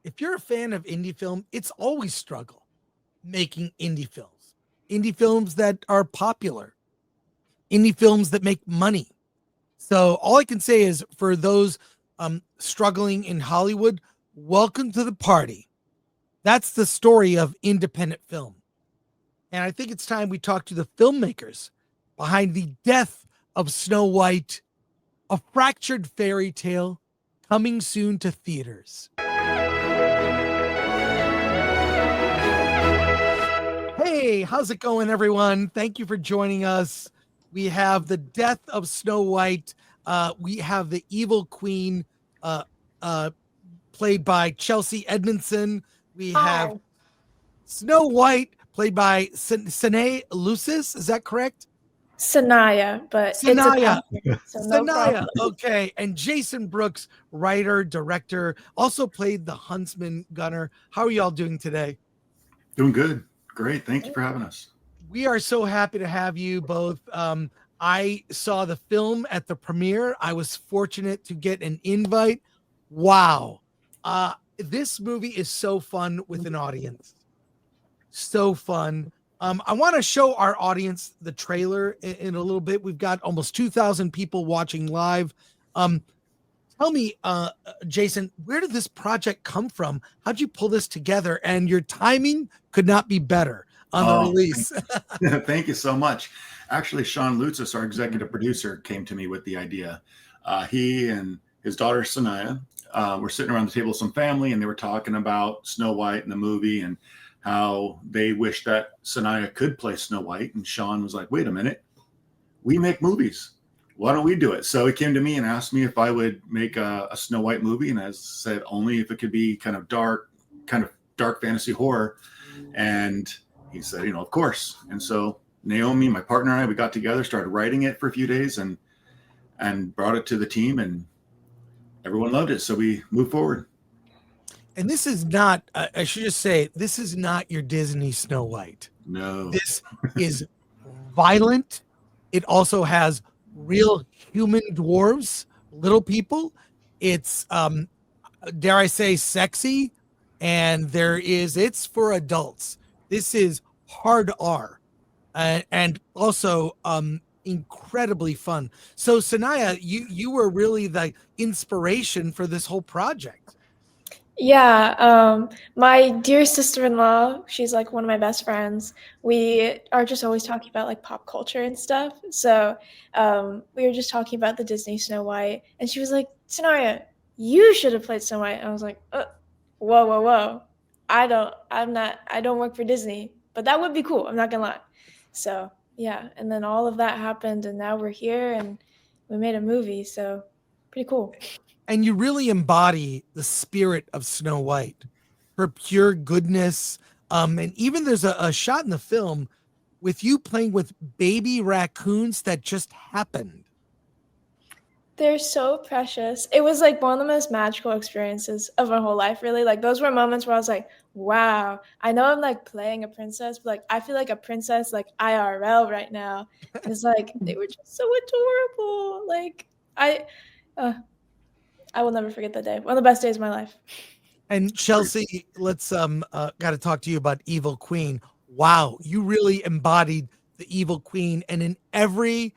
if you're a fan of indie film, it's always struggle making indie films that are popular, indie films that make money. So all I can say is for those struggling in Hollywood, welcome to the party. That's the story of independent film. And I think it's time we talk to the filmmakers behind the death of Snow White, a fractured fairy tale coming soon to theaters. Hey, how's it going, everyone? Thank you for joining us. We have the death of Snow White. We have the evil queen, uh, uh, played by Chelsea Edmunson. We have Snow White, played by Sanae Loutsis. Is that correct? Sanae, but Sanae. it's a no Sanae. problem. Okay. And Jason Brooks, writer, director, also played the Huntsman Gunnar. How are you all doing today? Doing good. Great. Thank you for having us. We are so happy to have you both. I saw the film at the premiere. I was fortunate to get an invite. Wow. This movie is so fun with an audience. So fun. I want to show our audience the trailer in a little bit. We've got almost 2,000 people watching live. Tell me, Jason, where did this project come from? How'd you pull this together? And your timing could not be better on the release. Thank you so much. Actually, Sean Loutsis, our executive producer, came to me with the idea. He and his daughter, Sanae, were sitting around the table with some family, and they were talking about Snow White and the movie and how they wish that Sanae could play Snow White. And Sean was like, wait a minute, we make movies. Why don't we do it? So he came to me and asked me if I would make a Snow White movie. And I said, only if it could be kind of dark fantasy horror. And he said, of course. And so Naomi, my partner, and I, we got together, started writing it for a few days and brought it to the team, and everyone loved it. So we moved forward. And this is not, I should just say, this is not your Disney Snow White. No. This is violent. It also has real human dwarves, little people. It's, dare I say, sexy. And it's for adults. This is hard R. And also incredibly fun. So, Sanae, you were really the inspiration for this whole project. Yeah, my dear sister-in-law, she's like one of my best friends. We are just always talking about like pop culture and stuff. So we were just talking about the Disney Snow White, and she was like, Sanae, you should have played Snow White. And I was like, whoa. I don't work for Disney, but that would be cool. I'm not gonna lie. So yeah, and then all of that happened, and now we're here, and we made a movie. So pretty cool. And you really embody the spirit of Snow White, her pure goodness. And even there's a shot in the film with you playing with baby raccoons that just happened. They're so precious. It was like one of the most magical experiences of my whole life, really. Like those were moments where I was like, wow, I know I'm like playing a princess, but like I feel like a princess like IRL right now. And it's like they were just so adorable. Like I will never forget that day. One of the best days of my life. And Chelsea, let's got to talk to you about Evil Queen. Wow, you really embodied the Evil Queen, and in every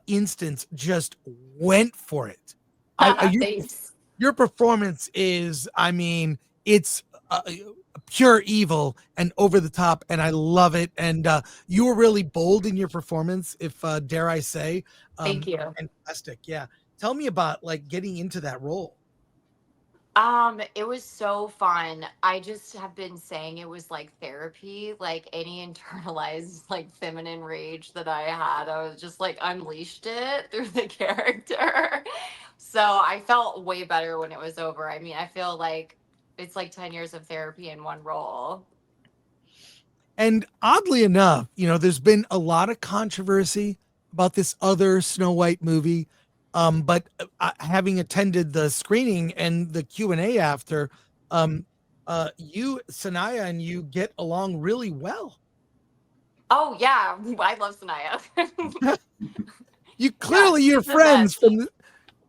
instance, just went for it. Your performance is, it's pure evil and over the top, and I love it. And you were really bold in your performance, if dare I say. Thank you. Fantastic, yeah. Tell me about like getting into that role. It was so fun. I just have been saying it was like therapy, like any internalized like feminine rage that I had. I was just like unleashed it through the character. So I felt way better when it was over. I feel like it's like 10 years of therapy in one role. And oddly enough, there's been a lot of controversy about this other Snow White movie. But having attended the screening and the Q&A after, you, Sanae, and you get along really well. Oh, yeah. I love Sanae. You're friends from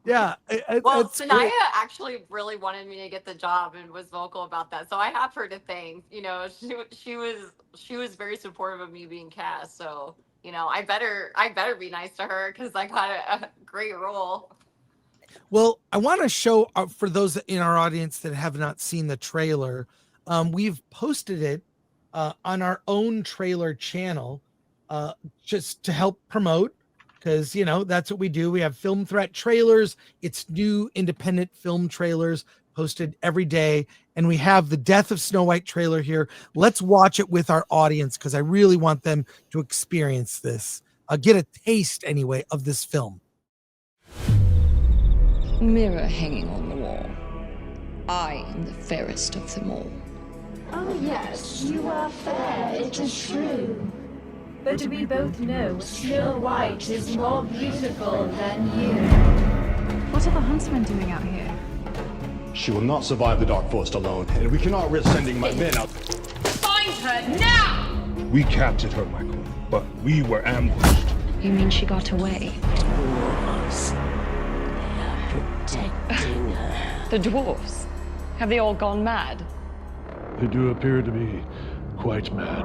Yeah. Well, It's Sanaya actually really wanted me to get the job and was vocal about that, so I have her to thank. You know, she was very supportive of me being cast. So you know, I better be nice to her because I got a great role. Well, I want to show for those in our audience that have not seen the trailer, we've posted it on our own trailer channel just to help promote because, you know, that's what we do. We have Film Threat trailers. It's new independent film trailers posted every day. And we have the Death of Snow White trailer here. Let's watch it with our audience because I really want them to experience this, get a taste anyway of this film. Mirror hanging on the wall. I am the fairest of them all. Oh yes, you are fair, it is true. But we both know Snow White is more beautiful than you. What are the Huntsmen doing out here? She will not survive the Dark Forest alone, and we cannot risk sending my men out. Find her now! We captured her, Michael, but we were ambushed. You mean she got away? Protecting her. The dwarves? Have they all gone mad? They do appear to be quite mad.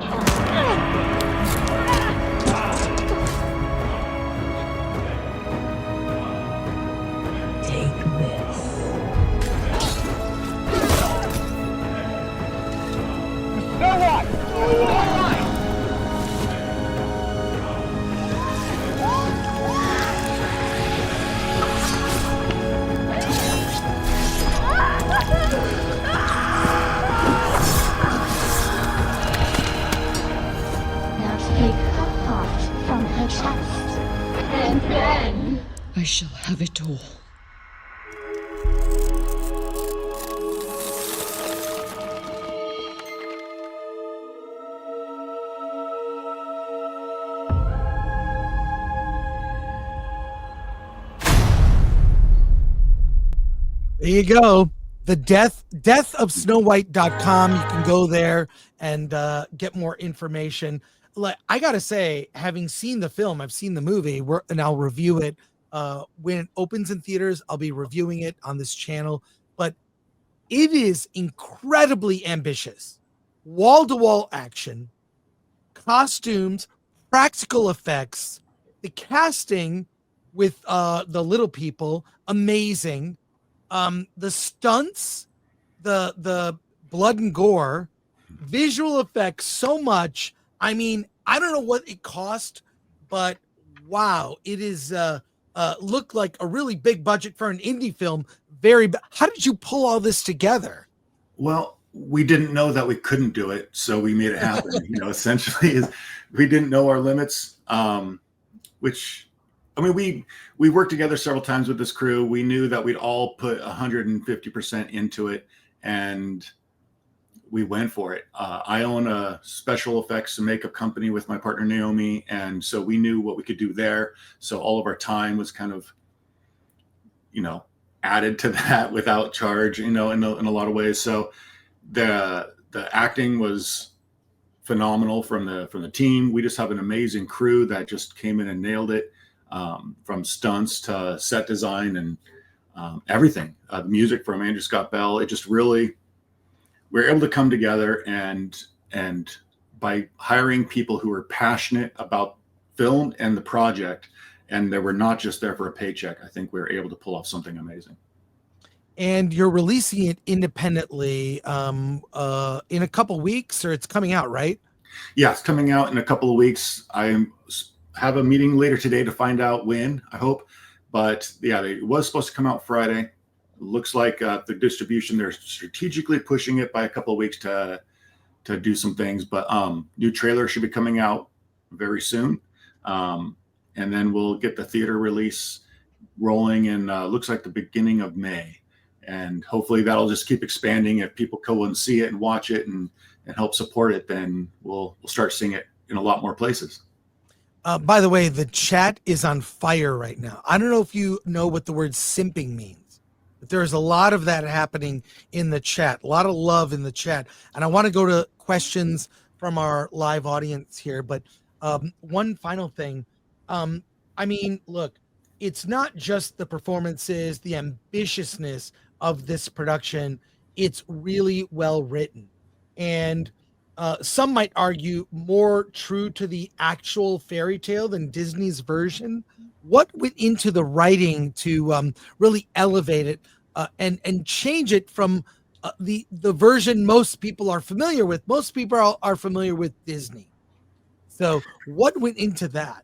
Take this. Snow White! Snow White! Now take her heart from her chest. And then... I shall have it all. There you go. The deathofsnowwhite.com. You can go there and get more information. Like, I gotta say, having seen the film, I've seen the movie, and I'll review it when it opens in theaters. I'll be reviewing it on this channel, but it is incredibly ambitious. Wall-to-wall action, costumes, practical effects, the casting with the little people, amazing. The stunts, the blood and gore, visual effects, so much. I mean, I don't know what it cost, but wow, it is looked like a really big budget for an indie film. How did you pull all this together? Well, we didn't know that we couldn't do it, so we made it happen. You know, essentially, is we didn't know our limits, which. I mean, we worked together several times with this crew. We knew that we'd all put 150% into it, and we went for it. I own a special effects and makeup company with my partner Naomi, and so we knew what we could do there. So all of our time was kind of, you know, added to that without charge, you know, in a lot of ways. So the acting was phenomenal from the team. We just have an amazing crew that just came in and nailed it. From stunts to set design and everything. The music from Andrew Scott Bell. It just really, we're able to come together and by hiring people who are passionate about film and the project, and they were not just there for a paycheck. I think we were able to pull off something amazing. And you're releasing it independently in a couple weeks, or it's coming out, right? Yeah, it's coming out in a couple of weeks. I have a meeting later today to find out when, I hope. But yeah, it was supposed to come out Friday. It looks like the distribution, they're strategically pushing it by a couple of weeks to do some things. But new trailer should be coming out very soon. And then we'll get the theater release rolling in looks like the beginning of May. And hopefully that'll just keep expanding. If people go and see it and watch it and help support it, then we'll start seeing it in a lot more places. By the way, the chat is on fire right now. I don't know if you know what the word simping means, but there's a lot of that happening in the chat, a lot of love in the chat. And I want to go to questions from our live audience here. But one final thing. I mean, look, it's not just the performances, the ambitiousness of this production. It's really well written. And some might argue more true to the actual fairy tale than Disney's version. What went into the writing to really elevate it and change it from the version most people are familiar with? Most people are familiar with Disney. So what went into that?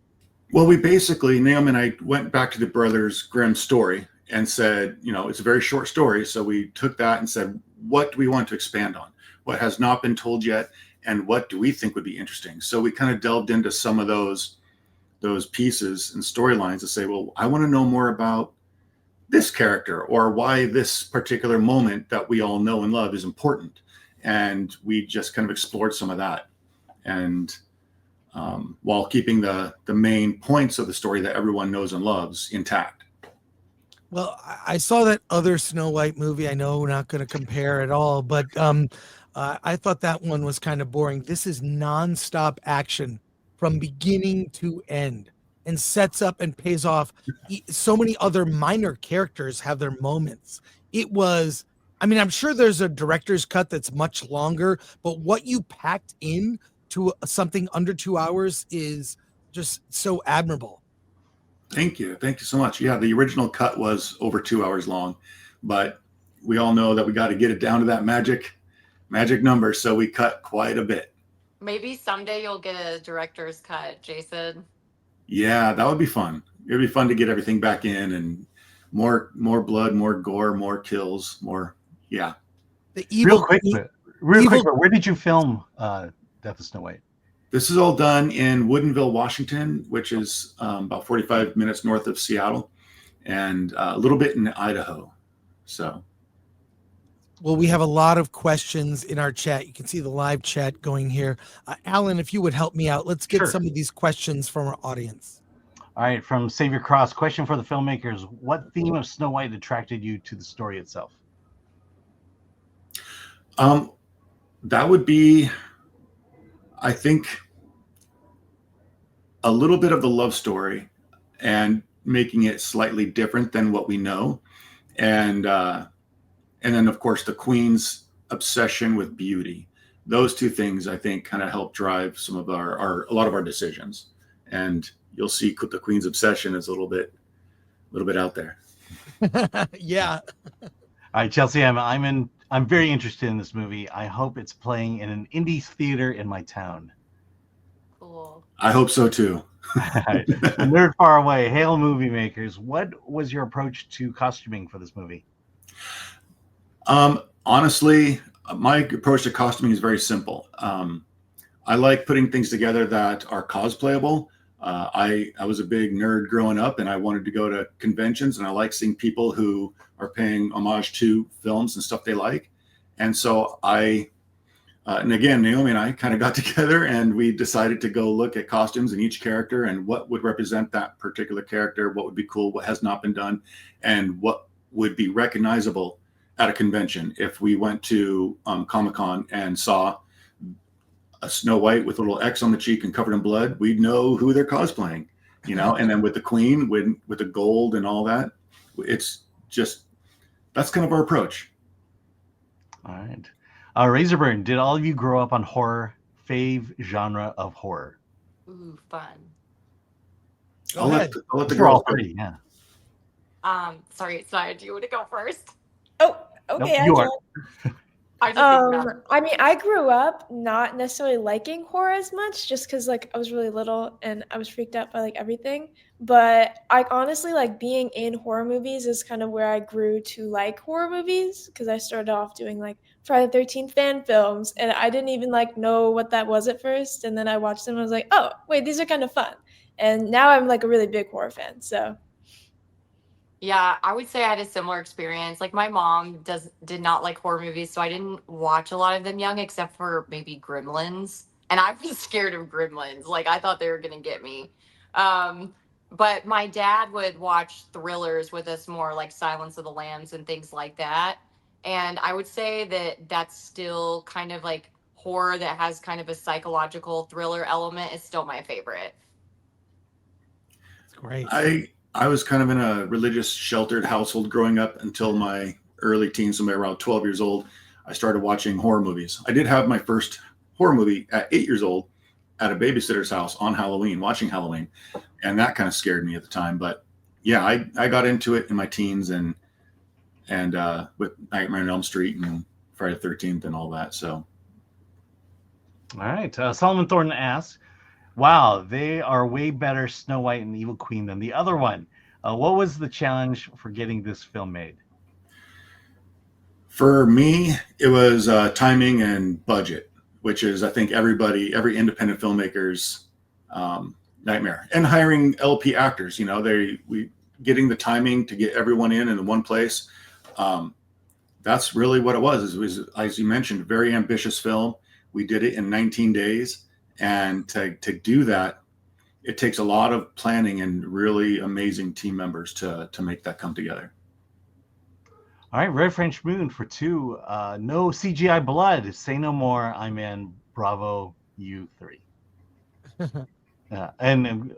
Well, we basically, Naomi and I went back to the Brothers Grimm story and said, it's a very short story. So we took that and said, what do we want to expand on? What has not been told yet? And what do we think would be interesting? So we kind of delved into some of those pieces and storylines to say, well, I want to know more about this character or why this particular moment that we all know and love is important. And we just kind of explored some of that. And while keeping the main points of the story that everyone knows and loves intact. Well, I saw that other Snow White movie. I know we're not going to compare at all, but I thought that one was kind of boring. This is nonstop action from beginning to end and sets up and pays off. So many other minor characters have their moments. It was, I mean, I'm sure there's a director's cut that's much longer, but what you packed in to something under 2 hours is just so admirable. Thank you so much. Yeah, the original cut was over 2 hours long, but we all know that we got to get it down to that magic number, so we cut quite a bit. Maybe someday you'll get a director's cut, Jason. Yeah, that would be fun. It'd be fun to get everything back in and more blood, more gore, more kills, more. Yeah. The evil, real quick, but where did you film Death of Snow White? This is all done in Woodinville, Washington, which is about 45 minutes north of Seattle, and a little bit in Idaho. So, well, we have a lot of questions in our chat. You can see the live chat going here. Alan, if you would help me out, let's get some of these questions from our audience. All right, from Savior Cross, question for the filmmakers: what theme of Snow White attracted you to the story itself? That would be, I think, a little bit of the love story and making it slightly different than what we know. And then of course the Queen's obsession with beauty. Those two things I think kind of help drive some of a lot of our decisions. And you'll see the Queen's obsession is a little bit out there. Yeah. All right, Chelsea, I'm very interested in this movie. I hope it's playing in an indie theater in my town. Cool. I hope so too. Nerd far away. Hail movie makers. What was your approach to costuming for this movie? Honestly, my approach to costuming is very simple. I like putting things together that are cosplayable. I was a big nerd growing up, and I wanted to go to conventions, and I like seeing people who are paying homage to films and stuff they like. And so and again, Naomi and I kind of got together and we decided to go look at costumes in each character and what would represent that particular character, what would be cool, what has not been done, and what would be recognizable at a convention. If we went to Comic-Con and saw a Snow White with a little X on the cheek and covered in blood, we'd know who they're cosplaying, and then with the Queen, with the gold and all that, it's just, that's kind of our approach. All right. Razorburn, did all of you grow up on horror? Fave genre of horror? Ooh, fun. I'll let the girl girls go. Yeah. Sorry, Sanae, do you want to go first? Oh, okay. Nope, you are. I mean, I grew up not necessarily liking horror as much, just because I was really little and I was freaked out by everything. But I honestly being in horror movies is kind of where I grew to like horror movies, because I started off doing Friday the 13th fan films, and I didn't even know what that was at first. And then I watched them and I was like, oh, wait, these are kind of fun. And now I'm a really big horror fan. So. Yeah, I would say I had a similar experience. My mom did not like horror movies, so I didn't watch a lot of them young, except for maybe Gremlins. And I was scared of Gremlins. I thought they were gonna get me. But my dad would watch thrillers with us more, like Silence of the Lambs and things like that. And I would say that that's still kind of horror that has kind of a psychological thriller element is still my favorite. That's great. I was kind of in a religious, sheltered household growing up until my early teens, somewhere around 12 years old. I started watching horror movies. I did have my first horror movie at 8 years old at a babysitter's house on Halloween, watching Halloween. And that kind of scared me at the time. But yeah, I got into it in my teens and with Nightmare on Elm Street and Friday the 13th and all that. So. All right. Solomon Thornton asks, wow, they are way better Snow White and Evil Queen than the other one. What was the challenge for getting this film made? For me, it was timing and budget, which is, I think, every independent filmmaker's nightmare. And hiring LP actors, getting the timing to get everyone in one place. That's really what it was. It was, as you mentioned, a very ambitious film. We did it in 19 days. And to do that, it takes a lot of planning and really amazing team members to make that come together. All right, Red French Moon for 2. No CGI blood. Say no more. I'm in. Bravo, you 3. And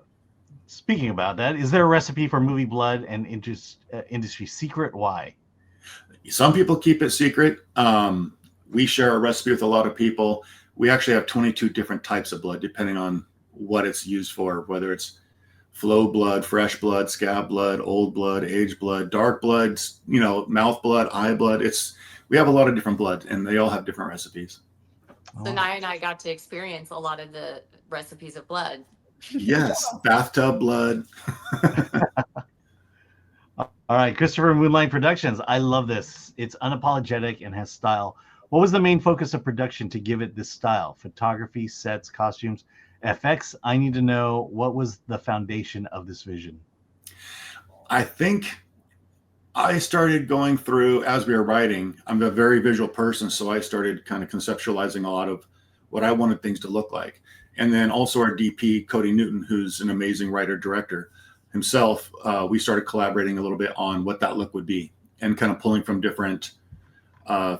speaking about that, is there a recipe for movie blood and industry secret? Why? Some people keep it secret. We share a recipe with a lot of people. We actually have 22 different types of blood, depending on what it's used for, whether it's flow blood, fresh blood, scab blood, old blood, aged blood, dark blood, mouth blood, eye blood. We have a lot of different blood, and they all have different recipes. Sanae and I got to experience a lot of the recipes of blood. Yes, bathtub blood. All right, Christopher Moonlight Productions. I love this. It's unapologetic and has style. What was the main focus of production to give it this style? Photography, sets, costumes, FX? I need to know, what was the foundation of this vision? I think I started going through, as we were writing, I'm a very visual person, so I started kind of conceptualizing a lot of what I wanted things to look like. And then also our DP, Cody Newton, who's an amazing writer-director himself, we started collaborating a little bit on what that look would be and kind of pulling from different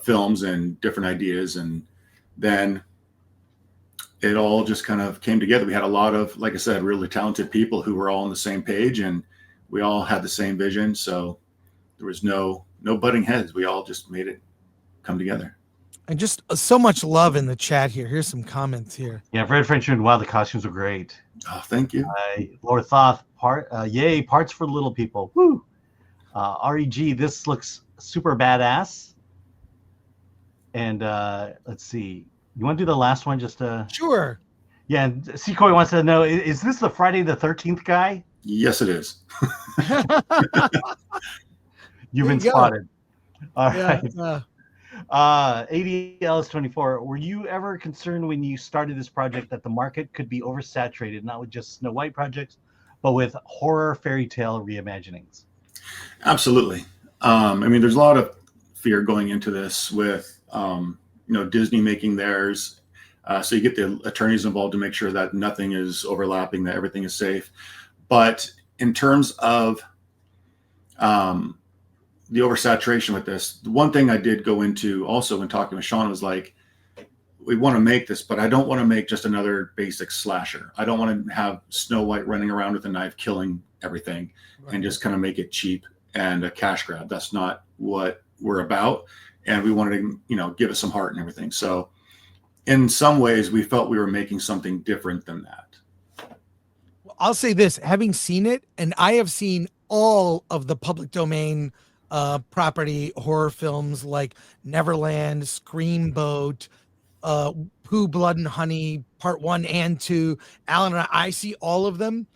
films and different ideas. And then it all just kind of came together. We had a lot of, like I said, really talented people who were all on the same page, and we all had the same vision. So there was no butting heads. We all just made it come together. And just so much love in the chat here. Here's some comments here. Yeah, Fred Frenchman, wow, the costumes were great. Oh, thank you. Lord Thoth, yay, parts for little people. Woo! REG, this looks super badass. And let's see. You want to do the last one? Just Sure. Yeah, and Secoy wants to know, is this the Friday the 13th guy? Yes, it is. You've been spotted. All right. Yeah. ADLS24, were you ever concerned when you started this project that the market could be oversaturated, not with just Snow White projects, but with horror fairy tale reimaginings? Absolutely. There's a lot of fear going into this with, Disney making theirs. So you get the attorneys involved to make sure that nothing is overlapping, that everything is safe. But in terms of the oversaturation with this, the one thing I did go into also when talking with Sean was like, we want to make this, but I don't want to make just another basic slasher. I don't want to have Snow White running around with a knife killing everything and just kind of make it cheap and a cash grab. That's not what we're about. And we wanted to, give it some heart and everything. So in some ways, we felt we were making something different than that. I'll say this, having seen it, and I have seen all of the public domain property horror films like Neverland, Screamboat, Pooh, Blood and Honey, Part 1 and 2. Alan and I see all of them.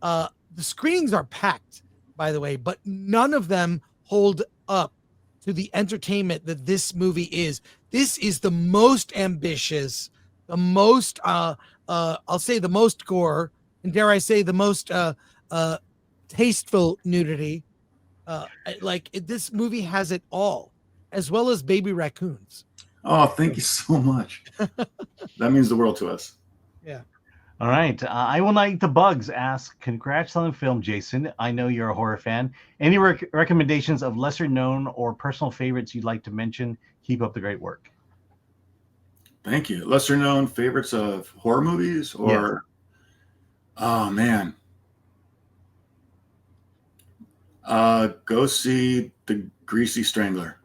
The screenings are packed, by the way, but none of them hold up to the entertainment that this movie is. This is the most ambitious, the most, I'll say the most gore, and dare I say the most tasteful nudity. This movie has it all, as well as baby raccoons. Oh, thank you so much. That means the world to us. Yeah. All right. I Will Not Eat the Bugs asks, congrats on the film, Jason. I know you're a horror fan. Any recommendations of lesser known or personal favorites you'd like to mention? Keep up the great work. Thank you. Lesser known favorites of horror movies or, Oh man. Go see The Greasy Strangler.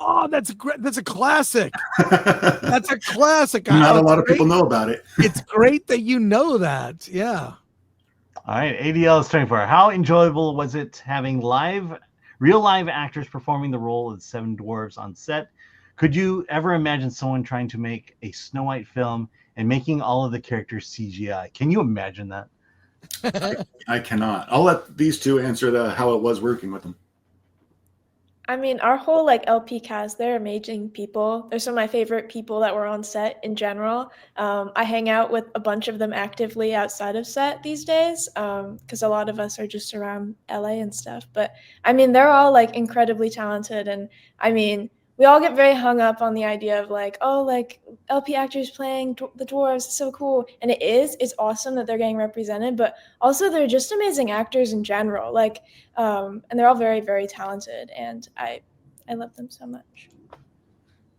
Oh, that's a great. That's a classic. That's a classic. Not a lot of people know about it. It's great that you know that. Yeah. All right, ADL is 24. How enjoyable was it having real live actors performing the role of the seven dwarves on set? Could you ever imagine someone trying to make a Snow White film and making all of the characters CGI? Can you imagine that? I cannot. I'll let these two answer how it was working with them. I mean, our whole like LP cast, they're amazing people. They're some of my favorite people that were on set in general. I hang out with a bunch of them actively outside of set these days because a lot of us are just around LA and stuff. But I mean, they're all like incredibly talented. And I mean, we all get very hung up on the idea of like, oh, like LP actors playing the dwarves is so cool. And it is. It's awesome that they're getting represented. But also, they're just amazing actors in general. Like, and they're all very, very talented, and I love them so much.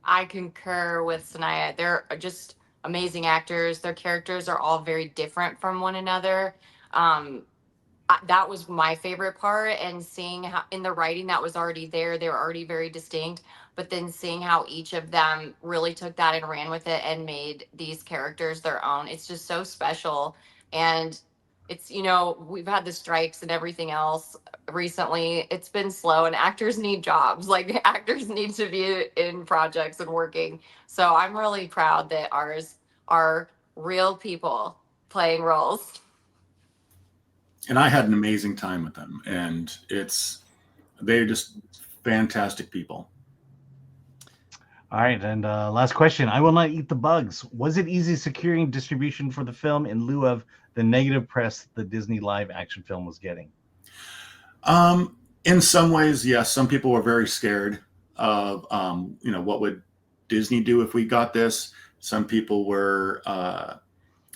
I concur with Sanae. They're just amazing actors. Their characters are all very different from one another. That was my favorite part, and seeing how in the writing that was already there, they were already very distinct. But then seeing how each of them really took that and ran with it and made these characters their own, it's just so special. And it's, we've had the strikes and everything else recently. It's been slow, and actors need jobs. Like, actors need to be in projects and working. So I'm really proud that ours are real people playing roles. And I had an amazing time with them, and they're just fantastic people. All right, and last question. I will not eat the bugs. Was it easy securing distribution for the film in lieu of the negative press the Disney live action film was getting? In some ways, yes. Some people were very scared of, what would Disney do if we got this? Some people were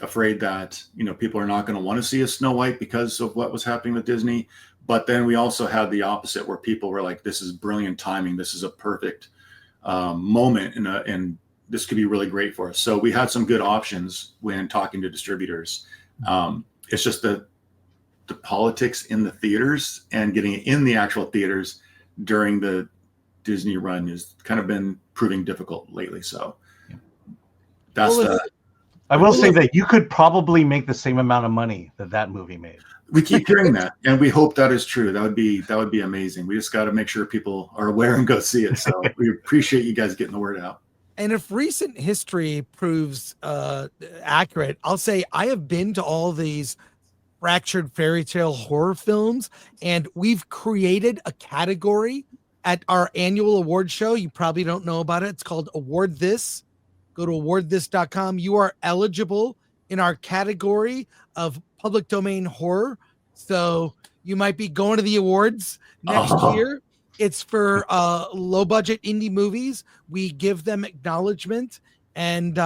afraid that, people are not going to want to see a Snow White because of what was happening with Disney. But then we also had the opposite, where people were like, this is brilliant timing. This is a perfect moment, and this could be really great for us. So we had some good options when talking to distributors. It's just the politics in the theaters and getting it in the actual theaters during the Disney run has kind of been proving difficult lately. So that's I will say that you could probably make the same amount of money that movie made. We keep hearing that, and we hope that is true. That would be amazing. We just got to make sure people are aware and go see it. So we appreciate you guys getting the word out. And if recent history proves accurate, I'll say I have been to all these fractured fairy tale horror films, and we've created a category at our annual award show. You probably don't know about it. It's called Award This. Go to awardthis.com. You are eligible in our category of public domain horror. So you might be going to the awards next year. It's for low budget indie movies. We give them acknowledgement. And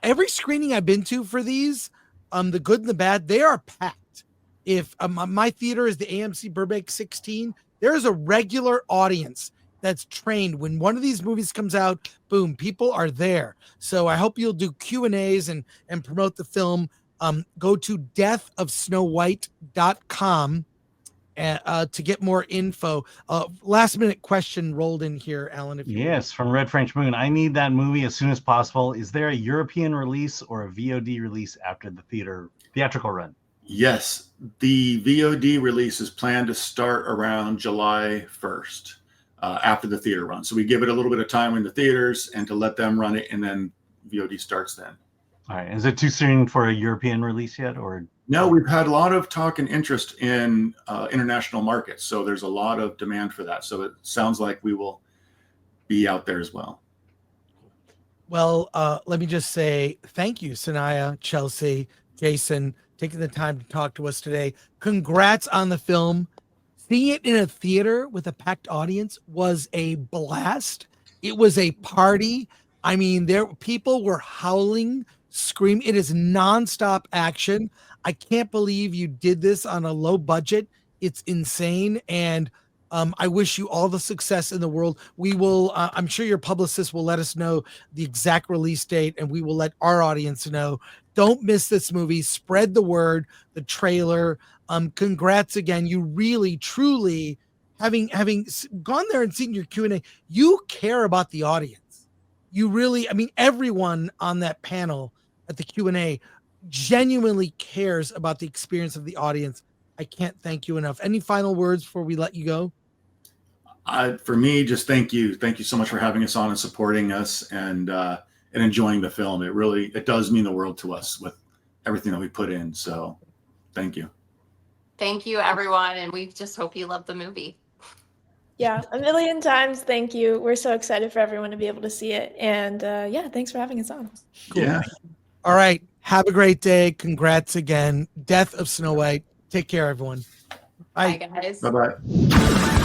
every screening I've been to for these, the good and the bad, they are packed. If my theater is the AMC Burbank 16, there's a regular audience that's trained. When one of these movies comes out, boom, people are there. So I hope you'll do Q&As and promote the film. Go to deathofsnowwhite.com to get more info. Last minute question rolled in here, Alan. Yes, from Red French Moon. I need that movie as soon as possible. Is there a European release or a VOD release after the theatrical run? Yes, the VOD release is planned to start around July 1st. After the theater run. So we give it a little bit of time in the theaters and to let them run it, and then VOD starts then. All right. Is it too soon for a European release yet? Or no, we've had a lot of talk and interest in international markets. So there's a lot of demand for that. So it sounds like we will be out there as well. Well, let me just say thank you, Sanae, Chelsea, Jason, taking the time to talk to us today. Congrats on the film. Seeing it in a theater with a packed audience was a blast. It was a party. I mean, people were howling, screaming. It is nonstop action. I can't believe you did this on a low budget. It's insane. And I wish you all the success in the world. We will, I'm sure your publicist will let us know the exact release date, and we will let our audience know Don't miss this movie. Spread the word, the trailer. Congrats again. You really, truly, having gone there and seen your Q&A, you care about the audience. You really, I mean, everyone on that panel at the Q&A genuinely cares about the experience of the audience. I can't thank you enough. Any final words before we let you go? For me, just thank you. Thank you so much for having us on and supporting us and enjoying the film. It does mean the world to us with everything that we put in. So thank you. Thank you, everyone. And we just hope you love the movie. Yeah, a million times thank you. We're so excited for everyone to be able to see it. And yeah, thanks for having us on. Cool. Yeah. All right. Have a great day. Congrats again. Death of Snow White. Take care, everyone. Bye guys. Bye-bye.